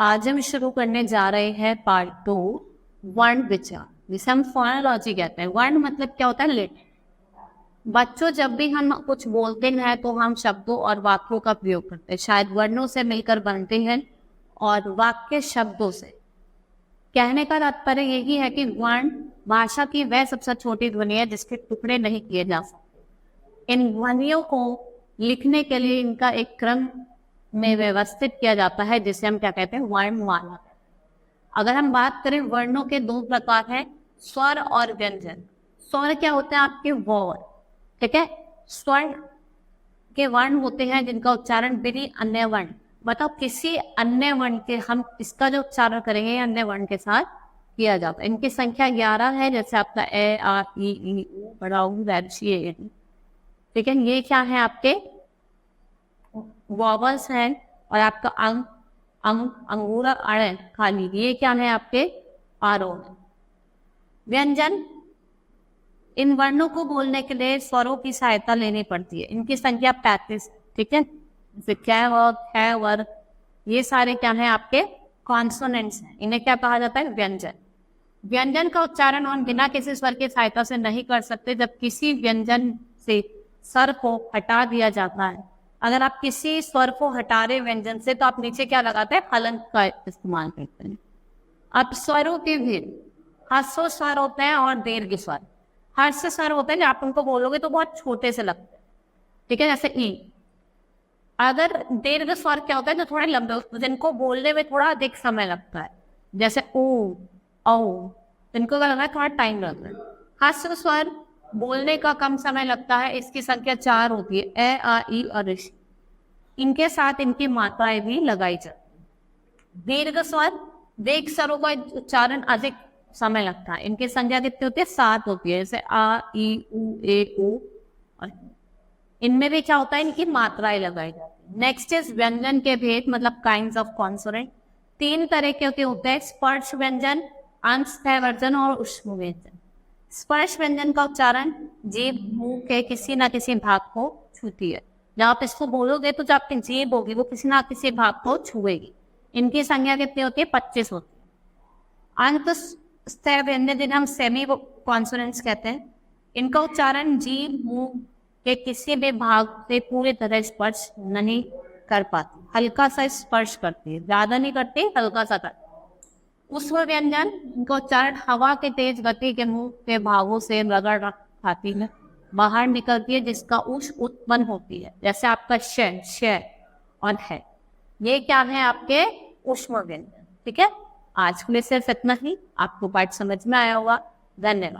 आज हम शुरू करने जा रहे हैं पार्ट 2 वर्ण विचार, जिसे हम फोनोलॉजी कहते हैं। वर्ण मतलब क्या होता है? लेटर। बच्चों, जब भी हम कुछ बोलते हैं तो हम शब्दों और वाक्यों का प्रयोग करते हैं। शायद वर्णों से मिलकर बनते हैं और वाक्य शब्दों से। कहने का तात्पर्य यही है कि वर्ण भाषा की वह सबसे छोटी ध्वनि है जिसके टुकड़े नहीं किए जा सकते। इन ध्वनियों को लिखने के लिए इनका एक क्रम में व्यवस्थित किया जाता है, जिसे हम क्या कहते हैं? वर्णमाला। अगर हम बात करें, वर्णों के दो प्रकार हैं, स्वर और व्यंजन। स्वर क्या होते हैं? आपके वॉर, ठीक है। स्वर के वर्ण होते हैं जिनका उच्चारण बिना अन्य वर्ण, बताओ किसी अन्य वर्ण के, हम इसका जो उच्चारण करेंगे अन्य वर्ण के साथ किया जाता है। इनकी संख्या 11 है, जैसे आपका ए आ ई ऊ बड़ा ऊ वैश्य ए, ठीक है। ये क्या है? आपके वॉवल्स हैं। और आपका अंग अंग अंगूरा अण खाली, ये क्या है? आपके आरोह। व्यंजन, इन वर्णों को बोलने के लिए स्वरों की सहायता लेनी पड़ती है। इनकी संख्या 35, ठीक है। जैसे कै व ख वर, ये सारे क्या है? आपके कॉन्सोनेंट्स हैं। इन्हें क्या कहा जाता है? व्यंजन। व्यंजन का उच्चारण हम बिना किसी स्वर की सहायता से नहीं कर सकते। जब किसी व्यंजन से स्वर को हटा दिया जाता है, अगर आप किसी स्वर को हटा रहे व्यंजन से, तो आप नीचे क्या लगाते हैं? हलंत का इस्तेमाल करते हैं। अब स्वरों के भेद, ह्रस्व स्वर होते हैं और दीर्घ स्वर। ह्रस्व स्वर होते हैं जो आप उनको बोलोगे तो बहुत छोटे से लगते हैं, ठीक है, जैसे ई। अगर दीर्घ स्वर क्या होता है? जो थोड़े लंबे होते हैं, जिनको बोलने में थोड़ा अधिक समय लगता है, जैसे ऊ औ, इनको क्या लगता है? थोड़ा टाइम लगता है। ह्रस्व स्वर बोलने का कम समय लगता है। इसकी संख्या 4 होती है, ए आ ई और ऋषि। इनके साथ इनकी मात्राएं भी लगाई जाती। दीर्घ स्वर, दीर्घ स्वरों का उच्चारण अधिक समय लगता है। इनकी संख्या कितनी होती है? 7 होती है, जैसे आ ई उ ए उ। इनमें भी क्या होता है? इनकी मात्राएं लगाई जाती है। नेक्स्ट इज व्यंजन के भेद, मतलब काइंड्स ऑफ कॉन्सोनेंट। 3 तरह के होते हैं, स्पर्श व्यंजन, अंशस्थैवर्जन और ऊष्म व्यंजन। स्पर्श व्यंजन का उच्चारण जीभ मुंह के किसी न किसी भाग को छूती है। जब आप इसको बोलोगे तो जो आपकी जीभ होगी वो किसी ना किसी भाग को छुएगी। इनकी संख्या कितनी होती है? 25 होती है। अंतस्थ व्यंजन जिन्हें हम सेमी कॉन्सोनेंट्स कहते हैं, इनका उच्चारण जीभ मुंह के किसी भी भाग से पूरी तरह स्पर्श नहीं कर पाती, हल्का सा स्पर्श करती है, ज्यादा नहीं करती, हल्का सा करती। ऊष्म व्यंजन, इनका उच्चारण हवा के तेज गति के मुंह के भागों से रगड़ खाती है, बाहर निकलती है, जिसका उष्ण उत्पन्न होती है, जैसे आपका श और है। ये क्या है? आपके ऊष्म व्यंजन, ठीक है। आज के लिए सिर्फ इतना ही। आपको पाठ समझ में आया होगा। धन्यवाद।